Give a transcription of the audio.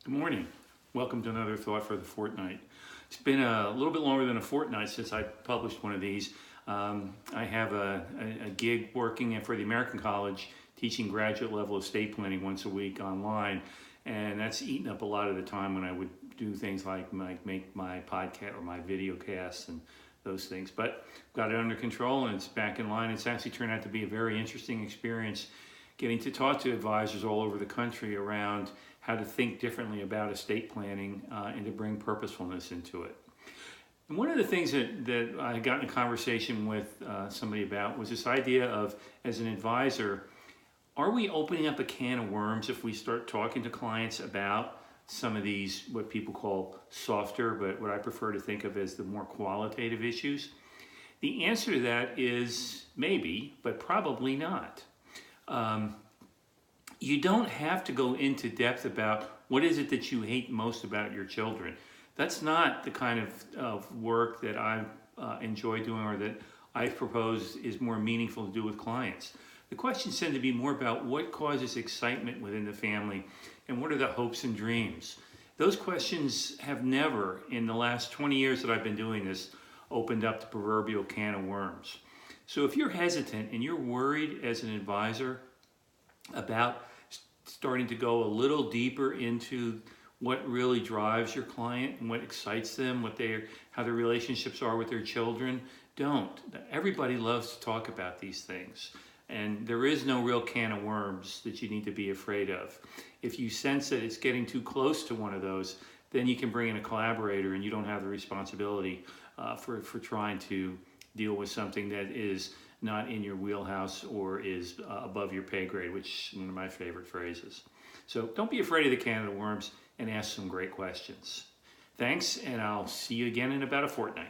Good morning. Welcome to another Thought for the Fortnight. It's been a little bit longer than a fortnight since I published one of these. I have a gig working for the American College teaching graduate level estate planning once a week online, and that's eaten up a lot of the time when I would do things like make my podcast or my video casts and those things. But got it under control and it's back in line. It's actually turned out to be a very interesting experience getting to talk to advisors all over the country around how to think differently about estate planning and to bring purposefulness into it. And one of the things that I got in a conversation with somebody about was this idea of, as an advisor, are we opening up a can of worms if we start talking to clients about some of these, what people call softer, but what I prefer to think of as the more qualitative issues? The answer to that is maybe, but probably not. You don't have to go into depth about what is it that you hate most about your children. That's not the kind of work that I enjoy doing or that I propose is more meaningful to do with clients. The questions tend to be more about what causes excitement within the family and what are the hopes and dreams. Those questions have never, in the last 20 years that I've been doing this, opened up the proverbial can of worms. So if you're hesitant and you're worried as an advisor about starting to go a little deeper into what really drives your client and what excites them, how their relationships are with their children, don't. Everybody loves to talk about these things. And there is no real can of worms that you need to be afraid of. If you sense that it's getting too close to one of those, then you can bring in a collaborator and you don't have the responsibility for trying to deal with something that is not in your wheelhouse or is above your pay grade, which is one of my favorite phrases. So don't be afraid of the can of worms and ask some great questions. Thanks, and I'll see you again in about a fortnight.